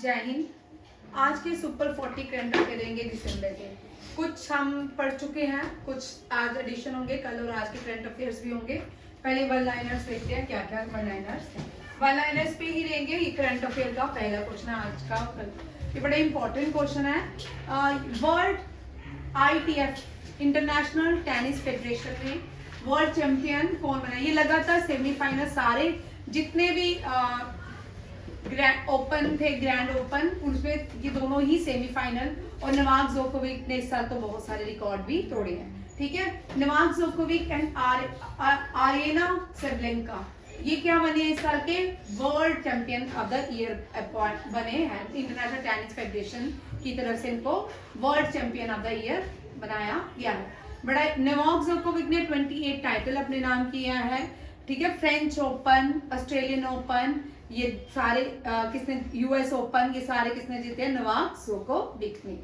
जय हिंद। आज के सुपर 40 करंट अफेयर रहेंगे दिसंबर के। कुछ हम पढ़ चुके हैं, कुछ आज एडिशन होंगे, कल और आज के करंट अफेयर्स भी होंगे। पहले वन लाइनर्स देखते हैं क्या क्या वन लाइनर्स पे ही रहेंगे। ये करंट अफेयर का पहला क्वेश्चन है आज का। ये बड़ा इंपॉर्टेंट क्वेश्चन है। World ITF international tennis federation में वर्ल्ड चैंपियन कौन बना? ये लगातार सेमीफाइनल सारे जितने भी ग्रैंड ओपन थे, ग्रैंड ओपन, उसमें ये दोनों ही सेमीफाइनल। और नोवाक जोकोविक ने इस साल तो बहुत सारे रिकॉर्ड भी तोड़े हैं। ठीक है, नोवाक जोकोविक एंड आरेना सेबलेंका ये क्या बने इस साल के world champion of the year बने हैं। इंटरनेशनल टेनिस फेडरेशन की तरफ से इनको world champion of the year बनाया गया है। बड़ा नोवाक जोकोविक ने 28 टाइटल अपने नाम किया है। ठीक है, फ्रेंच ओपन, ऑस्ट्रेलियन ओपन, ये सारे किसने, US ओपन, ये सारे किसने जीते हैं? नोवाक जोकोविक ने।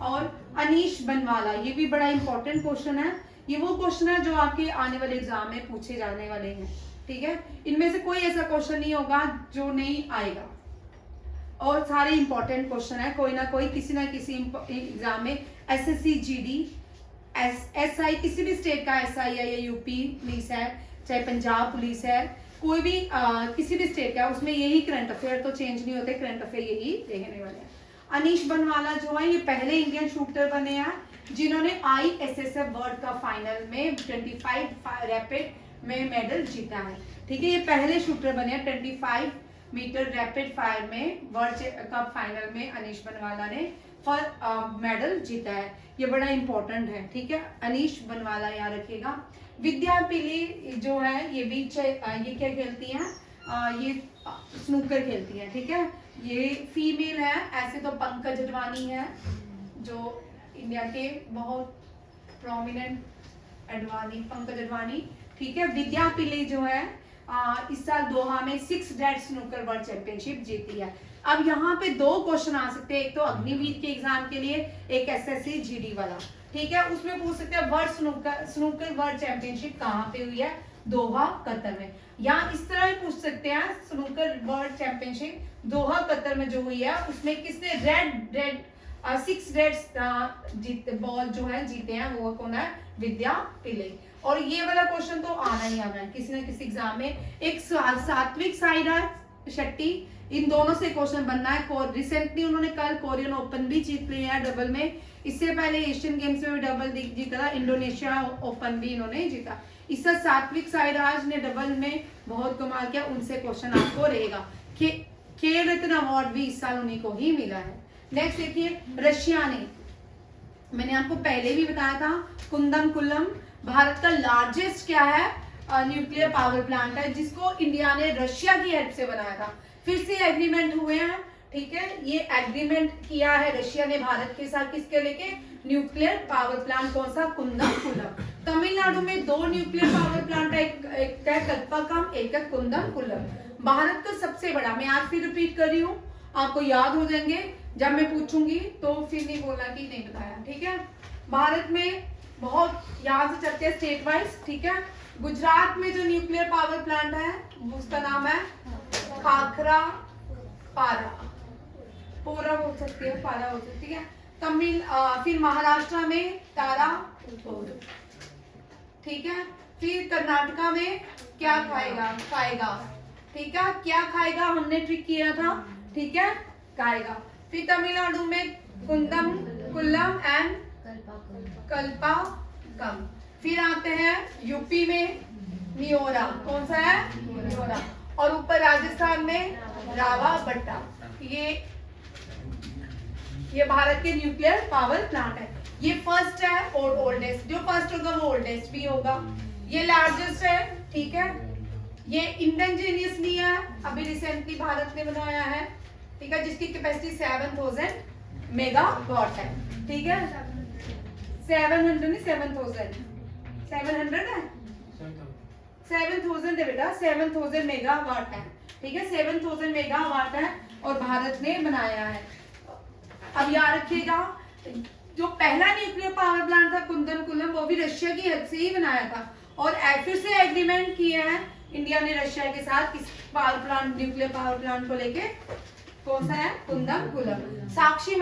और अनीश बनवाला, ये भी बड़ा इंपॉर्टेंट क्वेश्चन है। ये वो क्वेश्चन है जो आपके आने वाले एग्जाम में पूछे जाने वाले हैं। ठीक है, इनमें से कोई ऐसा क्वेश्चन नहीं होगा जो नहीं आएगा, और सारे इंपॉर्टेंट क्वेश्चन है। कोई ना कोई किसी ना किसी एग्जाम में SSC GD SI किसी भी स्टेट का SI है या UP पुलिस है, चाहे पंजाब पुलिस है, कोई भी किसी भी स्टेट का, उसमें यही करंट अफेयर तो चेंज नहीं होते, करंट अफेयर यही रहने वाले हैं। अनीश बनवाला जो है ये पहले इंडियन शूटर बने हैं जिन्होंने ISSF वर्ल्ड कप फाइनल में 25 रैपिड में मेडल जीता है। ठीक है, ये पहले शूटर बने हैं 25 मीटर रैपिड फायर में वर्ल्ड कप फाइनल में अनीश बनवाला ने मेडल जीता है। ये बड़ा इंपॉर्टेंट है। ठीक है, अनीश बनवाला याद रखिएगा। विद्या पिली जो है ये भी ये क्या खेलती हैं? ये स्नूकर खेलती हैं। ठीक है, ये फीमेल है। ऐसे तो पंकज अडवाणी है जो इंडिया के बहुत प्रोमिनेंट पंकज अडवाणी। ठीक है, विद्या पिली जो है इस साल दोहा में 6 डेड स्नूकर वर्ल्ड चैंपियनशिप जीती है। अब यहाँ पे दो क्वेश्चन आ सकते हैं, एक तो अग्निवीर के एग्जाम के लिए, एक SSC GD वाला। ठीक है, उसमें पूछ सकते हैं वर्ल्ड स्नूकर वर्ल्ड चैंपियनशिप कहाँ पे हुई है? दोहा, कतर में। या इस तरह भी पूछ सकते हैं स्नूकर वर्ल्ड चैंपियनशिप दोहा, कतर में जो हुई है उसमें किसने रेड 6 रेड बॉल जो है जीते हैं? वो कौन है? विद्या पिले। और ये वाला क्वेश्चन तो आना ही आना है किसी ना किसी एग्जाम में। एक सात्विक साईराज शेट्टी, इन दोनों से क्वेश्चन बनना है। रिसेंटली उन्होंने कल कोरियन ओपन भी जीत लिया है डबल में। इससे पहले एशियन गेम्स में भी डबल जीता था, इंडोनेशिया ओपन भी इन्होंने जीता। इस साल सात्विक साईराज ने डबल में बहुत कमाल किया, उनसे क्वेश्चन आपको रहेगा। खेल रत्न अवार्ड भी इस साल उन्हीं को ही मिला है। नेक्स्ट देखिए, रशिया ने, मैंने आपको पहले भी बताया था, कुंदम भारत का लार्जेस्ट क्या है? न्यूक्लियर पावर प्लांट है, जिसको इंडिया ने रशिया की हेल्प से बनाया था। फिर से एग्रीमेंट हुए हैं। ठीक है, ये एग्रीमेंट किया है रशिया ने भारत के साथ, किसके लेके? Nuclear power plant. कौन सा? कुंदम। तमिलनाडु में 2 न्यूक्लियर पावर प्लांट है, एक है कल्पाकम, एक है कुंदम। भारत का सबसे बड़ा, मैं आज फिर रिपीट कर रही हूँ, आपको याद हो जाएंगे जब मैं पूछूंगी तो फिर नहीं बोलना कि नहीं बताया। ठीक है, भारत में बहुत यहाँ से चलते हैं स्टेट वाइज। ठीक है, गुजरात में जो न्यूक्लियर पावर प्लांट है उसका नाम है खाखरा पारा, पोरा बोल सकते हैं, पारा बोल सकते हैं। फिर महाराष्ट्र में तारा। ठीक है, फिर कर्नाटका में क्या खाएगा। ठीक है, क्या खाएगा हमने ट्रिक किया था। ठीक है, खाएगा। फिर तमिलनाडु में कुल्लम एंड कल्पाकम। फिर आते हैं यूपी में नियोरा। कौन सा है? नियोरा। और ऊपर राजस्थान में रावाबट्टा। ये भारत के न्यूक्लियर पावर प्लांट है। ये फर्स्ट है और ओल्डेस्ट, जो फर्स्ट होगा वो ओल्डेस्ट भी होगा। ये लार्जेस्ट है। ठीक है, ये इंडिजीनियसली है, अभी रिसेंटली भारत ने बनाया है। ठीक है, जिसकी कैपेसिटी 7000 मेगावाट है। ठीक है, 700 नहीं 7000, 700 है, 7000 है बेटा, 7000 मेगावाट है। ठीक है, 7000 मेगावाट है और भारत ने बनाया है। अब याद रखिएगा, जो पहला न्यूक्लियर पावर प्लांट था कुंदम, वो भी रशिया की हेल्प से ही बनाया था। और फिर से एग्रीमेंट किए हैं इंडिया ने रशिया के साथ किस power plant, nuclear power plant को लेके। कौन सा है? कुंदम कुलम। साक्षी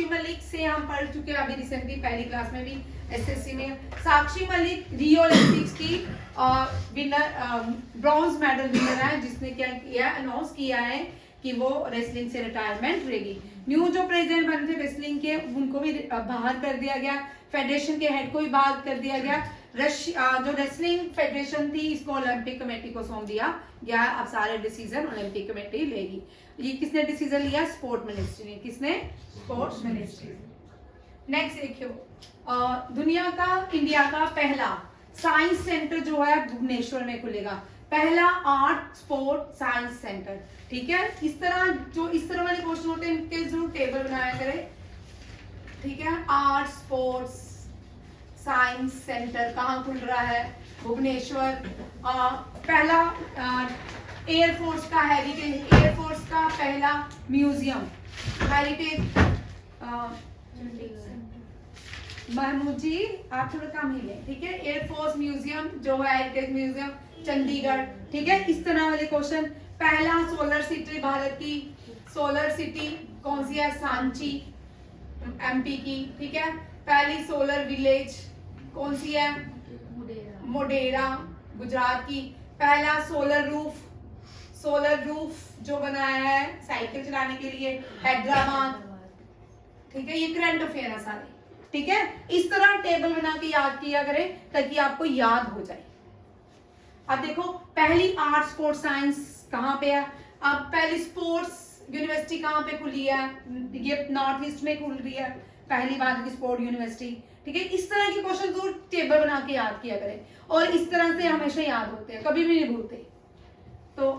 मलिक से हम पढ़ चुके हैं अभी रिसेंटली पहली क्लास में भी एसएससी में। साक्षी मलिक रियो ओलंपिक्स की विनर, ब्रॉन्ज मेडल विनर है, जिसने क्या किया, अनाउंस किया है कि वो रेसलिंग से रिटायरमेंट लेगी। न्यू जो प्रेसिडेंट बने थे रेसलिंग के, उनको भी बाहर कर दिया गया, फेडरेशन के हेड को भी बाहर कर दिया गया। जो रेसलिंग फेडरेशन थी, इसको ओलंपिक कमेटी को सौंप दिया गया। अब सारे डिसीजन ओलंपिक कमेटी लेगी। ये किसने डिसीजन लिया? स्पोर्ट मिनिस्ट्री ने। किसने? Sports ministry. नेक्स्ट देखियो, दुनिया का, इंडिया का पहला साइंस सेंटर जो है भुवनेश्वर में खुलेगा। पहला आर्ट स्पोर्ट साइंस सेंटर। ठीक है, इस तरह वाले क्वेश्चन होते हैं, इनके जरूर टेबल बनाया करें। ठीक है, आर्ट स्पोर्ट्स साइंस सेंटर कहाँ खुल रहा है? भुवनेश्वर। पहला एयरफोर्स का हेरिटेज, एयरफोर्स का पहला म्यूजियम हेरिटेज। महमूद जी आप थोड़ा कम ही लें। ठीक है, एयरफोर्स म्यूजियम जो है हेरिटेज म्यूजियम चंडीगढ़। ठीक है, इस तरह वाले क्वेश्चन। पहला सोलर सिटी भारत की, सोलर सिटी कौन सी है? सांची एमपी की। ठीक है, पहली सोलर विलेज कौन सी है? मोडेरा गुजरात की। पहला सोलर रूफ जो बनाया है साइकिल चलाने के लिए, हैदराबाद। ठीक है, ये करंट अफेयर है सारे। ठीक है, इस तरह टेबल बना के याद किया करें ताकि आपको याद हो जाए। अब देखो, पहली आर्ट स्पोर्ट साइंस कहाँ पे है? अब पहली स्पोर्ट्स यूनिवर्सिटी कहाँ पे खुली है? ये नॉर्थ ईस्ट में खुल रही है, पहली बार की स्पोर्ट यूनिवर्सिटी। ठीक है, इस तरह के क्वेश्चन जरूर टेबल बना के याद किया करें, और इस तरह से हमेशा याद होते हैं, कभी भी नहीं भूलते। तो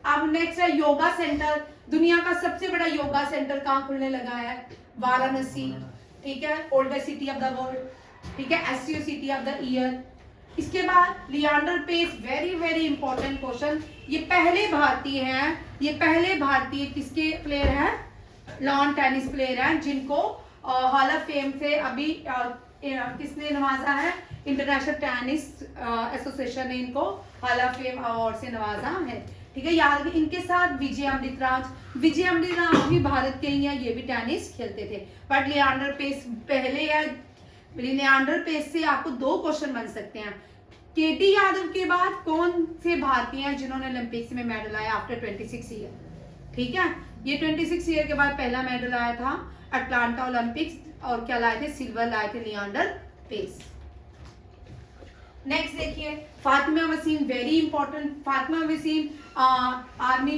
अब नेक्स्ट है योगा सेंटर। दुनिया का सबसे बड़ा योगा सेंटर कहाँ खुलने लगा है? वाराणसी। ठीक है, oldest city of the world. ठीक है, SCO city of the year. इसके बाद Leander Paes, very important question. ये पहले भारतीय किसके प्लेयर हैं? लॉन टेनिस प्लेयर हैं, जिनको हॉल ऑफ फेम से अभी किसने नवाजा है? इंटरनेशनल टेनिस एसोसिएशन ने इनको हॉल ऑफ फेम अवार्ड से नवाजा है। ठीक है, याद रखिए। इनके साथ विजय अमृतराज भी भारत के ही हैं, ये भी टेनिस खेलते थे। बट लियांडर पेस पहले है। लियांडर पेस से आपको 2 क्वेश्चन बन सकते हैं। केटी यादव के बाद कौन से भारतीय हैं जिन्होंने ओलंपिक्स में मेडल आया आफ्टर 26 ईयर? ठीक है, ये 26 ईयर के बाद पहला मेडल आया था अटलांटा ओलंपिक्स, और क्या लाए थे? सिल्वर लाए थे लियांडर पेस। नेक्स्ट देखिए, Fatima Wasim, very important. Fatima Wasim army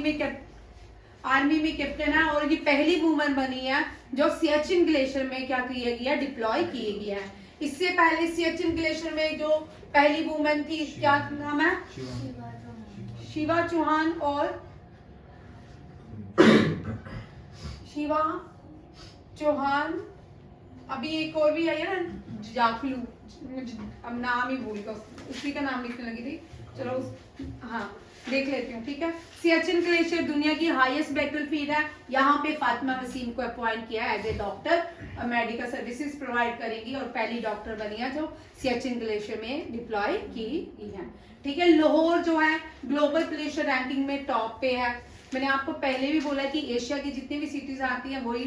में कैप्टन है, और ये पहली वुमन बनी है जो सियाचिन ग्लेशियर में क्या किया गया? डिप्लॉय किए गया है। इससे पहले सियाचिन ग्लेशियर में जो पहली वुमन थी, क्या नाम है? शिवा चौहान। और शिवा चौहान, अभी एक और भी आई है ना, जाकलू, अब नाम ही भूल गया, उसी का नाम लिखने लगी थी। चलो हाँ देख लेती हूँ। ठीक है, सियाचिन ग्लेशियर दुनिया की हाईएस्ट बैटलफील्ड है। यहाँ पे फातिमा वसीम को अपॉइंट किया है as a doctor, medical services provide करेंगी, और पहली डॉक्टर बनी है जो सियाचिन ग्लेशियर में डिप्लॉय की है। ठीक है, लाहौर जो है ग्लोबल पोल्यूशन रैंकिंग में टॉप पे है। मैंने आपको पहले भी बोला कि एशिया की जितनी भी सिटीज आती हैं वही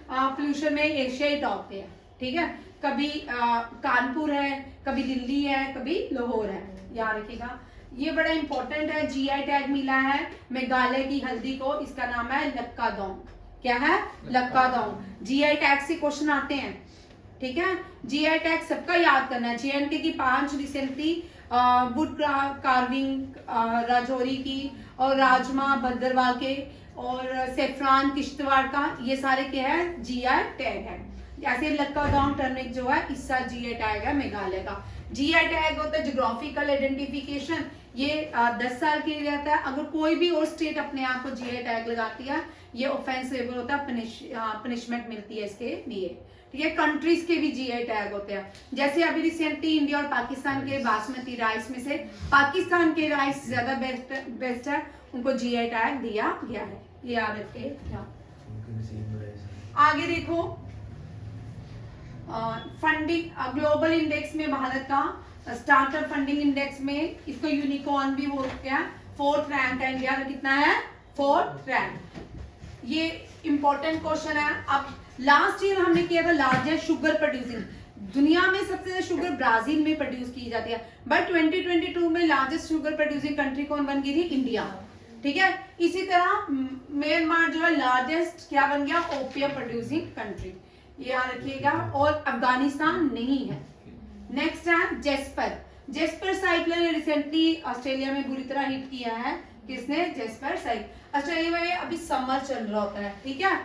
पोल्यूशन में एशिया ही टॉप पे है। ठीक है, कभी कानपुर है, कभी दिल्ली है, कभी लाहौर है, याद रखिएगा। ये बड़ा इंपॉर्टेंट है। जीआई टैग मिला है मेघालय की हल्दी को, इसका नाम है लक्कादोंग। क्या है? लक्कादोंग। जीआई टैग से क्वेश्चन आते हैं। ठीक है, जीआई टैग सबका याद करना है। जेएंडके की 5 रिसेंटली वुड कार्विंग राजौरी की, और राजमा भद्रवाह के, और सेफ्रान किश्तवाड़ का, ये सारे क्या है? जीआई टैग है। जैसे लक्कादोंग टर्मरिक जो है, इसका जीआई टैग है मेघालय का। जीआई टैग होता है ज्योग्राफिकल आइडेंटिफिकेशन, ये 10 साल के लिए रहता है। अगर कोई भी और स्टेट अपने आप को जीआई टैग लगाती है, ये ऑफेंसिबल होता है, पनिशमेंट मिलती है इसके लिए। ठीक है, कंट्रीज के भी जीआई टैग होते हैं। जैसे अभी रिसेंटली इंडिया और पाकिस्तान के बासमती राइस में से पाकिस्तान के राइस ज्यादा बेस्ट है, उनको जीआई टैग दिया गया है, ये याद रखिए। आगे देखो, फंडिंग ग्लोबल इंडेक्स में भारत का स्टार्टअप फंडिंग इंडेक्स में इसको यूनिकॉर्न भी बोलते हैं। 4th रैंक है इंडिया का। कितना है? 4th rank. ये इंपॉर्टेंट क्वेश्चन है। अब लास्ट ईयर हमने किया था लार्जेस्ट शुगर प्रोड्यूसिंग, दुनिया में सबसे ज्यादा शुगर ब्राजील में प्रोड्यूस की जाती है, बट 2022 में लार्जेस्ट शुगर प्रोड्यूसिंग कंट्री कौन बन गई थी? इंडिया। ठीक है, इसी तरह म्यांमार जो है लार्जेस्ट क्या बन गया? ओपियम प्रोड्यूसिंग कंट्री, याद रखिएगा। और अफगानिस्तान नहीं है। नेक्स्ट है जेस्पर। जेस्पर साइक्लोन ने रिसेंटली ऑस्ट्रेलिया में बुरी तरह हिट किया है। किसने? Jasper cyclone. ऑस्ट्रेलिया में अभी समर चल रहा होता है, ठीक है,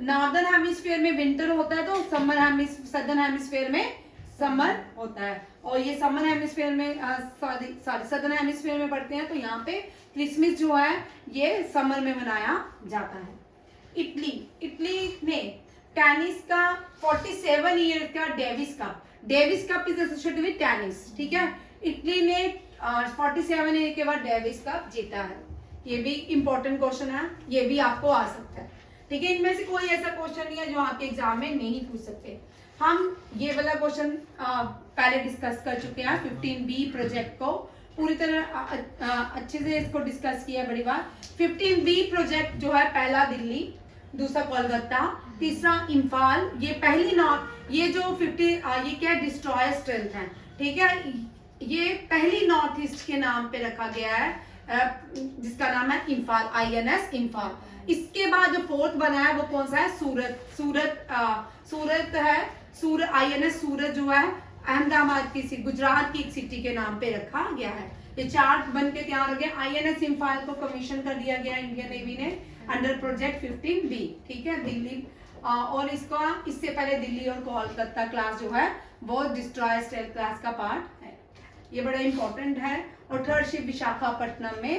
नॉर्दर्न हेमिस्फीयर में विंटर होता है, तो सदर्न हेमिस्फीयर में समर होता है। और ये समर हेमिस्फीयर में सदर्न हेमिस्फीयर में पड़ते हैं, तो यहाँ पे क्रिसमस जो है ये समर में मनाया जाता है। इटली ने टेनिस का 47 ईयर का Davis cup is associated with tennis, ठीक है। इटली ने 47 ईयर के बाद डेविस कप जीता है। ये भी इंपॉर्टेंट क्वेश्चन है, ये भी आपको आ सकता है, ठीक है। इनमें से कोई ऐसा क्वेश्चन नहीं है जो आपके एग्जाम में नहीं पूछ सकते। हम ये वाला क्वेश्चन पहले डिस्कस कर चुके हैं 15B प्रोजेक्ट को पूरी तरह अच्छे से इसको डिस्कस किया बड़ी बार। 15B प्रोजेक्ट जो है पहला दिल्ली, दूसरा कोलकाता, तीसरा इम्फाल। ये पहली नॉर्थ, ये जो 50 ये क्या डिस्ट्रॉयर स्ट्रेंथ है, ठीक है, ये पहली नॉर्थ ईस्ट के नाम पे रखा गया है, जिसका नाम है इम्फाल, INS इम्फाल। इसके बाद जो फोर्थ बना है वो कौन सा है? सूरत है। INS सूरत जो है अहमदाबाद की गुजरात की एक सिटी के नाम पे रखा गया है। ये चार्ट बन के तैयार हो गया। INS इम्फाल को कमीशन कर दिया गया इंडियन नेवी ने अंडर प्रोजेक्ट 15B, ठीक है, दिल्ली। और इससे पहले दिल्ली और कोलकाता क्लास जो है वो डिस्ट्रॉयर स्टेल क्लास का पार्ट है। ये बड़ा इंपॉर्टेंट है। और थर्ड शिप विशाखापट्टनम में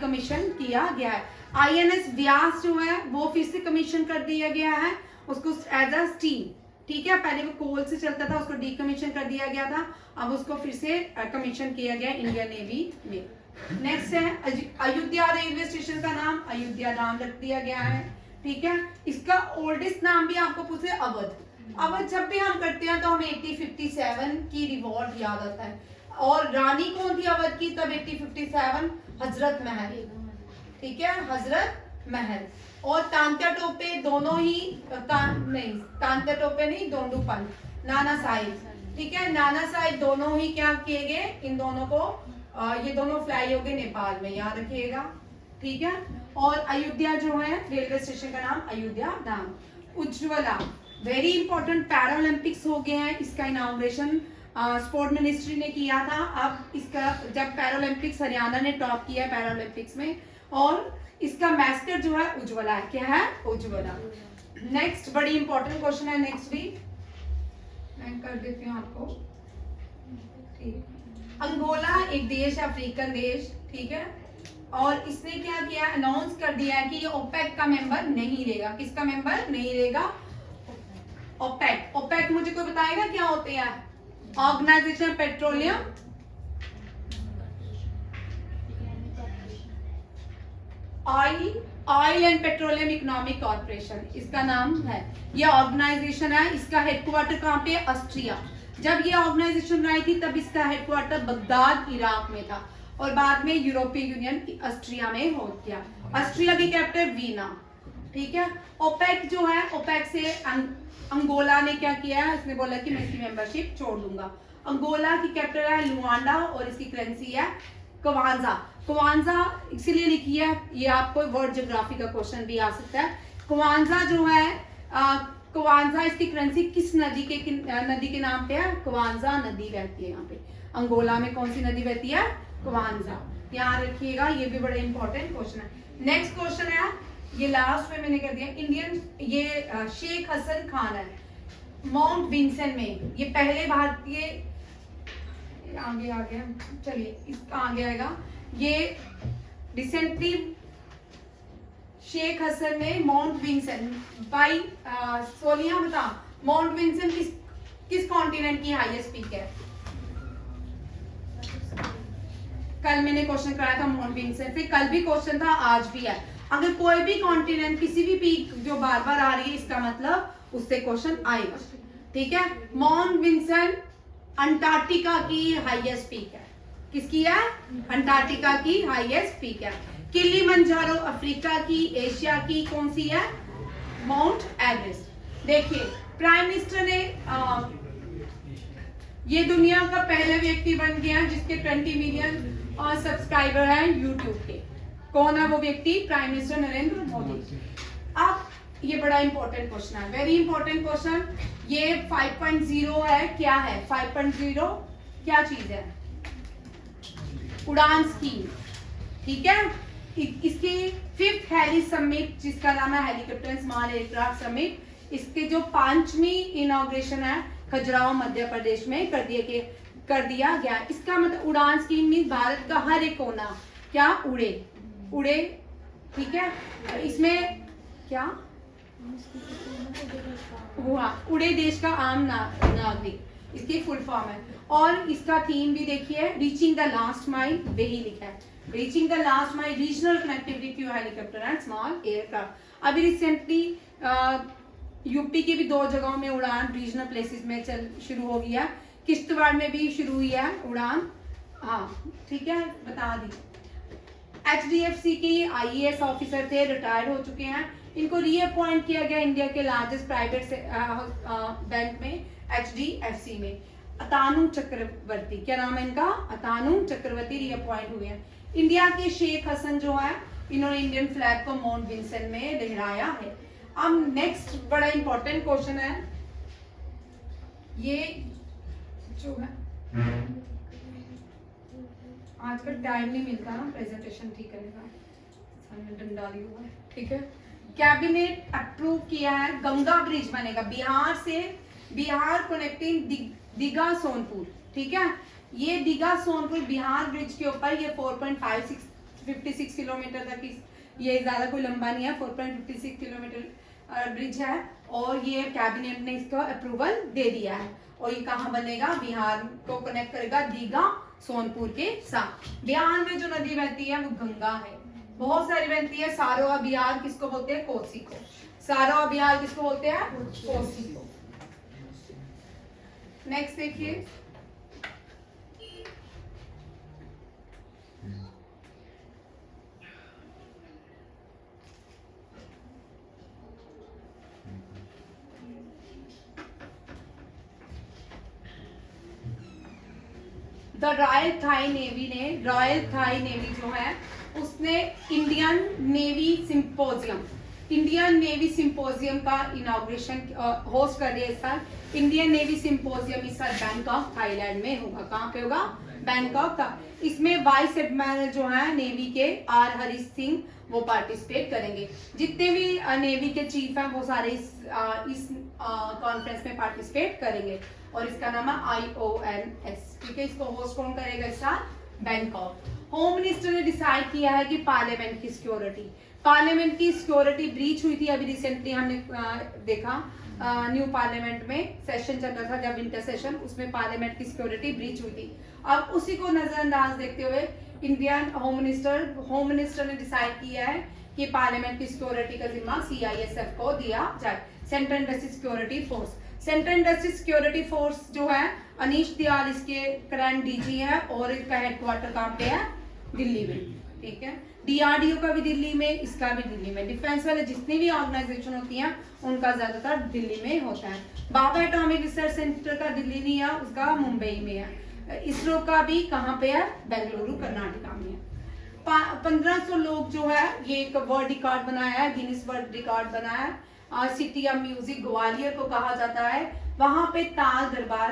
कमीशन किया गया है। INS व्यास जो है वो फिर से कमीशन कर दिया गया है, उसको एज अ स्टीम, ठीक है, पहले वो कोल से चलता था, उसको डीकमीशन कर दिया गया था, अब उसको फिर से कमीशन किया गया इंडियन नेवी में। नेक्स्ट है अयोध्या रेलवे स्टेशन का नाम अयोध्या धाम रख दिया गया है, ठीक है। इसका ओल्डेस्ट नाम भी आपको पूछे अवध जब भी हम करते हैं तो हमें 1857 की रिवॉल्ट याद आता है। और रानी कौन थी अवध की तब 1857? हजरत महल, ठीक है, हजरत महल। और तांत्या टोपे दोनों ही तांत्या टोपे नहीं, दोंडूपंत, नाना साहिब, ठीक है, नाना साहिब दोनों ही क्या किए गए? इन दोनों को ये दोनों फ्लाई हो गए नेपाल में, याद रखिएगा, ठीक है। और अयोध्या जो है रेलवे स्टेशन का नाम अयोध्या धाम। उज्ज्वला वेरी इंपॉर्टेंट, पैरालंपिक्स हो गए हैं, इसका इनॉग्रेशन स्पोर्ट मिनिस्ट्री ने किया था। अब इसका जब पैरालंपिक्स हरियाणा ने टॉप किया है पैरालंपिक्स में, और इसका मैस्कट जो है उज्ज्वला है। क्या है? उज्ज्वला। नेक्स्ट बड़ी इंपॉर्टेंट क्वेश्चन है, नेक्स्ट भी मैं कर देती हूँ आपको, ठीक। अंगोला एक देश है, अफ्रीकन देश, ठीक है, और इसने क्या किया? अनाउंस कर दिया है कि ये ओपेक का मेंबर नहीं रहेगा। किसका मेंबर नहीं रहेगा? ओपेक मुझे कोई बताएगा क्या होते हैं? Organisation petroleum oil and petroleum economic corporation इसका नाम है। ये ऑर्गेनाइजेशन है, इसका हेडक्वार्टर कहाँ पे? ऑस्ट्रिया। जब ये ऑर्गेनाइजेशन बनाई थी तब इसका हेडक्वार्टर बगदाद इराक में था, और बाद में यूरोपीय यूनियन ऑस्ट्रिया में हो गया। ऑस्ट्रिया की कैपिटल वीना, ठीक है। ओपेक जो है, ओपेक से अंगोला ने क्या किया है? इसने बोला कि मैं इसकी मेंबरशिप छोड़ दूंगा। अंगोला की कैपिटल है लुआंडा और इसकी करेंसी है क्वांजा इसीलिए लिखी है, ये आपको वर्ल्ड ज्योग्राफी का क्वेश्चन भी आ सकता है। क्वांजा जो है क्वांजा इसकी करेंसी किस नदी के नाम पे है? क्वांजा नदी बहती है यहाँ पे। अंगोला में कौन सी नदी बहती है? क्वांजा, याद रखिएगा, ये भी बड़ा इंपॉर्टेंट क्वेश्चन है। नेक्स्ट क्वेश्चन है, ये लास्ट में मैंने कर दिया, इंडियन ये शेख हसन खान है, माउंट विंसेंट में, ये पहले भारतीय, आगे आ गया, चलिए इसका आगे आएगा। ये रिसेंटली शेख हसन ने माउंट विंसेंट बाई सोनिया बता, माउंट विंसेंट किस कॉन्टिनेंट की हाईएस्ट पीक है? कल मैंने क्वेश्चन कराया था माउंट विंसेंट से, कल भी क्वेश्चन था, आज भी है। अगर कोई भी कॉन्टिनेंट किसी भी पीक जो बार बार आ रही है, इसका मतलब उससे क्वेश्चन आएगा, ठीक है। माउंट विंसेंट अंटार्कटिका की हाईएस्ट पीक है। किसकी है? अंटार्कटिका की हाईएस्ट पीक है। किलिमंजारो अफ्रीका की, एशिया की कौन सी है? Mount Everest. देखिए प्राइम मिनिस्टर ने ये दुनिया का पहला व्यक्ति बन गया जिसके 20 मिलियन सब्सक्राइबर हैं यूट्यूब के। कौन है वो व्यक्ति? Prime minister Narendra Modi. अब ये बड़ा इंपॉर्टेंट क्वेश्चन है, वेरी इंपॉर्टेंट क्वेश्चन। ये 5.0 है, क्या है 5.0? क्या चीज है? उड़ान स्कीम, ठीक है। इसकी 5th हेली समिट जिसका नाम है हेलीकॉप्टर स्मॉल एयरक्राफ्ट समिट, इसके जो 5वीं इनॉग्रेशन है खजुराहो मध्य प्रदेश में कर दिया गया। इसका मतलब उड़ान स्कीम मीन भारत का हर एक कोना क्या उड़े, ठीक है। इसमें क्या हुआ? उड़े देश का आम नागरिक, इसकी फुल फॉर्म है। और इसका थीम भी देखिए, रीचिंग द लास्ट माइल, वही लिखा है, reaching the last mile regional connectivity to helicopter and small aircraft. अभी रिसेंटली यूपी की भी 2 जगहों में उड़ान रीजनल प्लेसेस में शुरू हो गया, किश्तवाड़ में भी शुरू हुई है उड़ान, हाँ ठीक है, बता दी। HDFC के IAS ऑफिसर थे, रिटायर्ड हो चुके हैं, इनको रीअपॉइंट किया गया इंडिया के लार्जेस्ट प्राइवेट बैंक में HDFC में। अतानु चक्रवर्ती, क्या नाम है इनका? अतानु चक्रवर्ती रीअपॉइंट हुए हैं। इंडिया के शेख हसन जो है, इन्होंने इंडियन फ्लैग को माउंट विंसन में लहराया है। अब नेक्स्ट बड़ा इंपॉर्टेंट क्वेश्चन है, ये जो है आजकल टाइम नहीं मिलता ना प्रेजेंटेशन ठीक करने का, डंडा हुआ है, ठीक है। कैबिनेट अप्रूव किया है गंगा ब्रिज बनेगा बिहार कनेक्टिंग दीघा सोनपुर, ठीक है। ये दीघा सोनपुर बिहार ब्रिज के ऊपर, ये 4.56 किलोमीटर तक, ये ज्यादा कोई लंबा नहीं है, 4.56 किलोमीटर ब्रिज है। और ये कैबिनेट ने इसको अप्रूवल दे दिया है। और ये कहाँ बनेगा? बिहार को कनेक्ट करेगा दीघा सोनपुर के साथ। बिहार में जो नदी बहती है वो गंगा है, बहुत सारी बहती है। सारोआ बिहार किसको बोलते हैं? कोसी को। सारोआ बिहार किसको बोलते हैं? कोसी को। नेक्स्ट देखिए, द रॉयल थाई नेवी जो है उसने इंडियन नेवी सिंपोजियम का इनॉग्रेशन होस्ट कर दिया इस साल। इंडियन नेवी सिंपोजियम इस साल बैंकॉक थाईलैंड में होगा। कहाँ पे होगा? बैंकॉक का। इसमें वाइस एडमिरल जो है नेवी के R हरीश सिंह वो पार्टिसिपेट करेंगे। जितने भी नेवी के चीफ हैं वो सारे इस कॉन्फ्रेंस में पार्टिसिपेट करेंगे। और इसका नाम है IONS, ठीक है। इसको होस्ट कौन करेगा इस साल? बैंकॉक। होम मिनिस्टर ने डिसाइड किया है कि पार्लियामेंट की सिक्योरिटी ब्रीच हुई थी। अभी रिसेंटली हमने देखा न्यू पार्लियामेंट में सेशन चल रहा था, जब विंटर सेशन, उसमें पार्लियामेंट की सिक्योरिटी ब्रीच हुई थी। अब उसी को नजरअंदाज देखते हुए इंडियन होम मिनिस्टर ने डिसाइड किया है कि पार्लियामेंट की सिक्योरिटी का जिम्मा CISF को दिया जाए, central industry security force. Central industry security force जो है अनीश दयाल इसके करंट DG है और इसका हेडक्वार्टर कहाँ पे है? दिल्ली में, ठीक है। DRDO का भी दिल्ली में, इसका भी दिल्ली में। डिफेंस वाले जितनी भी ऑर्गेनाइजेशन होती हैं उनका ज्यादातर दिल्ली में होता है। बाबा एटॉमिक रिसर्च सेंटर का दिल्ली नहीं है, उसका मुंबई में है। इसरो का भी कहाँ पे है? बेंगलुरु कर्नाटका में है। 1500 लोग जो है, ये एक वर्ल्ड रिकॉर्ड बनाया है, गिनीज वर्ल्ड रिकॉर्ड बनाया है। सिटी ऑफ म्यूजिक ग्वालियर को कहा जाता है। वहां पे ताल दरबार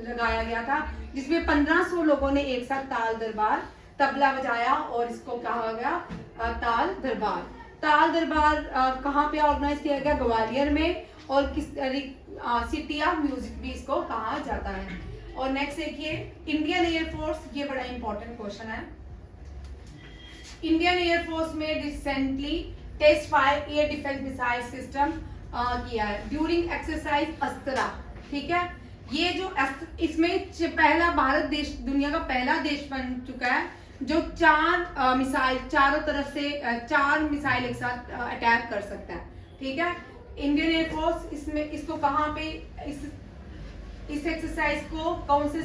लगाया गया था जिसमें 1500 लोगों ने एक साथ ताल दरबार तबला बजाया और इसको कहा गया ताल दरबार कहाँ पे ऑर्गेनाइज किया गया? ग्वालियर में। और किस सिटी ऑफ म्यूजिक भी इसको कहा जाता है। और नेक्स्ट देखिए, इंडियन एयरफोर्स, ये बड़ा इंपॉर्टेंट क्वेश्चन है। इंडियन एयरफोर्स में recently test fire air defence missile system किया है ड्यूरिंग एक्सरसाइज अस्त्रा, ठीक है। ये जो इसमें पहला भारत देश दुनिया का पहला देश बन चुका है जो 4 मिसाइल चारों तरफ से 4 मिसाइल एक साथ अटैक कर सकता है, ठीक है। इंडियन एयरफोर्स इसमें इसको कहाँ पे इस एक्सरसाइज को कौन से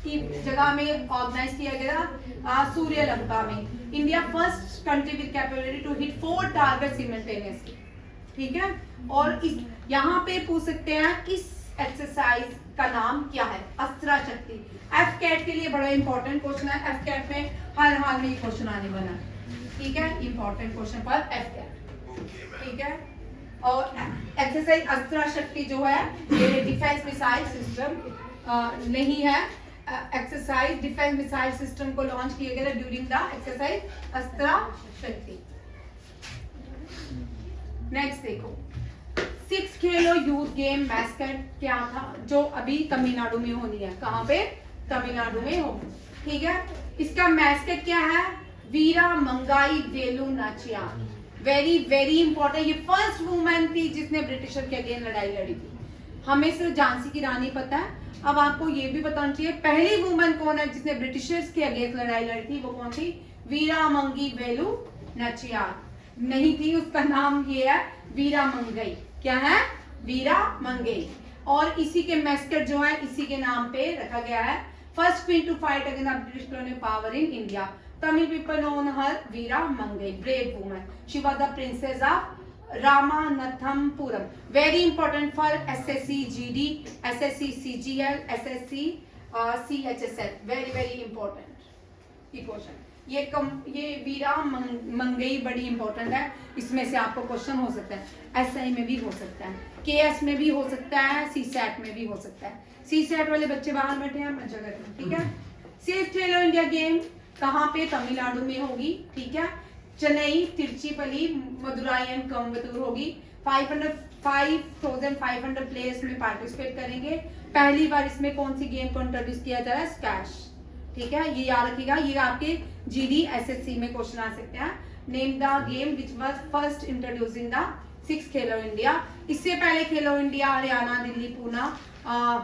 की जगह में ऑर्गेनाइज किया गया सूर्यलंका में। India first country with capability to hit 4 target simultaneously, ठीक है। और इस यहाँ पे पूछ सकते हैं इस एक्सरसाइज का नाम क्या है, अस्त्रा शक्ति। एफ कैट के लिए बड़ा इंपॉर्टेंट क्वेश्चन है, एफ कैट में हर हाल में ये क्वेश्चन आने वाला है, ठीक है। इंपॉर्टेंट क्वेश्चन पर एफ कैट, ठीक है। और एक्सरसाइज अस्त्रा शक्ति जो है ये डिफेंस मिसाइल सिस्टम नहीं है। एक्सरसाइज डिफेंस मिसाइल सिस्टम को लॉन्च किया गया ड्यूरिंग द एक्सरसाइज अस्त्रा शक्ति। नेक्स्ट देखो, 6 खेलो यूथ गेम मैस्कट क्या था जो अभी तमिलनाडु में होनी है। कहाँ पे? तमिलनाडु में हो, ठीक है। इसका मैस्कट क्या है? वीरा मंगाई Velu Nachiyar. Very very important, ये फर्स्ट वुमेन थी जिसने ब्रिटिशर के अगेंस्ट लड़ाई लड़ी थी। हमें सिर्फ झांसी की रानी पता है, अब आपको ये भी बताना चाहिए पहली वुमेन कौन है जिसने ब्रिटिशर्स के अगेंस्ट लड़ाई लड़ी थी, वो कौन थी? वीरा मंगी वेलु नाचियार नहीं थी, उसका नाम ये है वीरा मंगई। क्या है? वीरा मंगई। और इसी के मैस्कट जो है इसी के नाम पे रखा गया है। First queen to fight against the British colonial power in India. Tamil people known her Veera Mangai, brave woman. She was the princess of Ramanathampuram. Very important for SSC GD, SSC CGL, SSC CHSL. Very very important. ये question ये वीरा मंगई बड़ी important है। इसमें से आपको question हो सकता है, एसआई में भी हो सकता है, केएस में भी हो सकता है, सीसैट में भी हो सकता है। सीसैट वाले बच्चे बाहर बैठे हैं, मजा करें, ठीक है। 6 खेलो इंडिया गेम कहाँ पे? तमिलनाडु में होगी, ठीक है। चेन्नई, तिरुचिपल्ली, मदुराई एंड कोयम्बटूर होगी। 5500 प्लेयर्स में पार्टिसिपेट करेंगे। पहली बार इसमें कौन सी गेम को इंट्रोड्यूस किया जा रहा है? स्क्वैश, ठीक है। ये याद रखिएगा, ये आपके जीडी एसएससी में क्वेश्चन आ सकते हैं। Name the game which was first introducing the 6 Khelo India. इससे पहले खेलो इंडिया हरियाणा, दिल्ली, पूना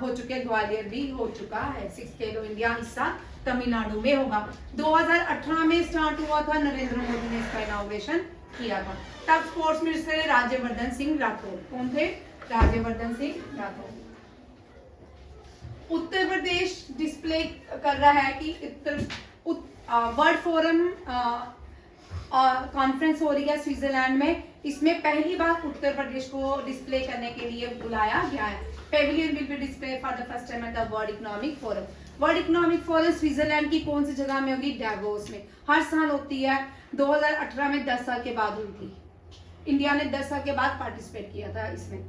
हो चुके, ग्वालियर भी हो चुका है। 6 खेलो इंडिया हिस्सा तमिलनाडु में होगा। 2018 में स्टार्ट हुआ था, नरेंद्र मोदी ने इसका इनॉग्रेशन किया था। तब स्पोर्ट्स मिनिस्टर राज्यवर्धन सिंह राठौर। कौन थे? राज्यवर्धन सिंह राठौर। उत्तर प्रदेश डिस्प्ले कर रहा है कि वर्ल्ड फोरम कॉन्फ्रेंस हो रही है स्विट्जरलैंड में। इसमें पहली बार उत्तर प्रदेश को डिस्प्ले करने के लिए बुलाया गया है। Pavilion will be display for the first time at the world economic forum. World economic forum Switzerland की कौन सी जगह में होगी? डैवोस में। हर साल होती है। 2018 में 10 साल के बाद हुई थी। इंडिया ने 10 साल के बाद पार्टिसिपेट किया था इसमें,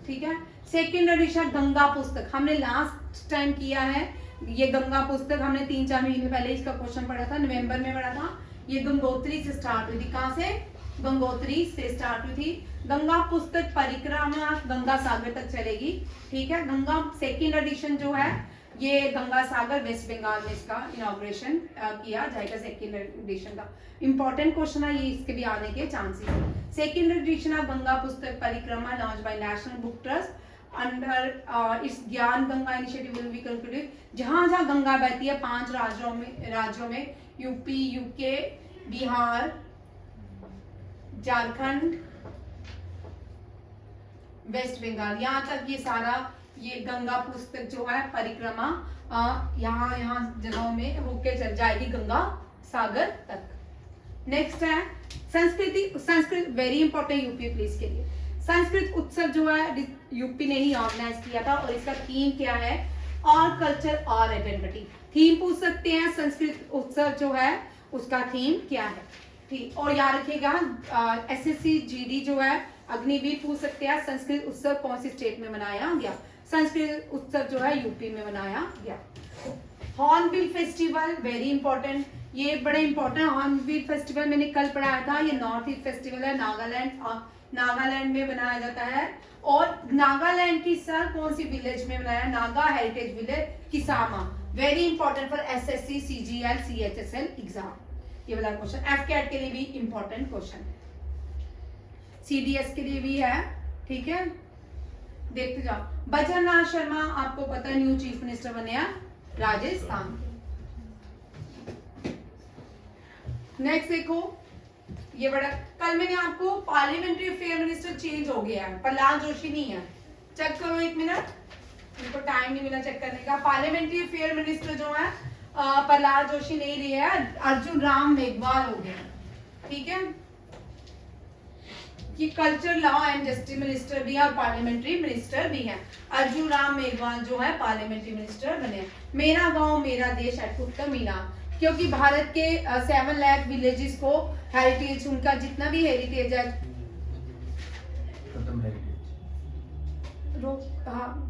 ठीक है। सेकेंड एडिशन गंगा पुस्तक हमने लास्ट टाइम किया है। ये गंगा पुस्तक हमने 3-4 महीने पहले इसका क्वेश्चन पढ़ा था, नवंबर में पढ़ा था। ये गंगोत्री से स्टार्ट हुई थी। कहाँ से? गंगोत्री से स्टार्ट हुई थी। गंगा पुस्तक परिक्रमा गंगा सागर तक चलेगी, ठीक है। गंगा सेकेंड एडिशन जो है ये गंगा सागर वेस्ट बंगाल में इसका इनॉग्रेशन किया जाएगा। सेकेंड एडिशन का इंपॉर्टेंट क्वेश्चन है, ये इसके भी आने के चांसेस है। Second edition of Ganga Pustak Parikrama launch by National Book Trust under इस Gyan Ganga initiative will be concluded. जहां जहां गंगा बहती है 5 राज्यों में UP, UK, Bihar, Jharkhand, West Bengal, यहाँ तक ये सारा ये गंगा पुस्तक जो है परिक्रमा यहाँ जगहों में होके चल जाएगी गंगा सागर तक। नेक्स्ट है Sanskrit very important UP please के लिए। संस्कृत उत्सव जो है यूपी ने ही ऑर्गेनाइज किया था और इसका थीम क्या है? और कल्चर और आइडेंटिटी। थीम पूछ सकते हैं, संस्कृत उत्सव जो है उसका थीम क्या है, ठीक। और याद रखिएगा एसएससी जीडी जो है अग्निवीर पूछ सकते हैं, संस्कृत उत्सव कौन सी स्टेट में मनाया गया? संस्कृत उत्सव जो है यूपी में मनाया गया। हॉर्नबिल फेस्टिवल वेरी इंपॉर्टेंट, ये बड़े इंपॉर्टेंट। हॉर्नबिल फेस्टिवल मैंने कल पढ़ाया था, ये नॉर्थ ईस्ट फेस्टिवल है, नागालैंड में बनाया जाता है। और नागालैंड की सर कौन सी विलेज में बनाया? Naga heritage village Kisama. Very important for SSC CGL CHSL exam, ये वाला क्वेश्चन। एफ कैट के लिए भी इंपॉर्टेंट क्वेश्चन, सीडीएस के लिए भी है, ठीक है। देखते जाओ। बचनलाल शर्मा आपको पता है न्यू चीफ मिनिस्टर बने हैं राजस्थान। नेक्स्ट देखो, ये बड़ा कल मैंने आपको पार्लियामेंट्री अफेयर मिनिस्टर चेंज हो गया है, प्रहलाद जोशी नहीं है। चेक करो एक मिनट, उनको टाइम नहीं मिला चेक करने का। पार्लियामेंट्री अफेयर मिनिस्टर जो है प्रहलाद जोशी नहीं रहे हैं, अर्जुन राम मेघवाल हो गए। ठीक है, कि culture law and justice minister भी है और पार्लियामेंट्री मिनिस्टर भी हैं। अर्जुन राम मेघवाल जो है पार्लियामेंट्री मिनिस्टर बने। मेरा गांव मेरा देश एट उत्तम मीनार, क्योंकि भारत के 7 लाख विलेजेस को हेरिटेज, उनका जितना भी हेरिटेज है, खत्म हेरिटेज। हाँ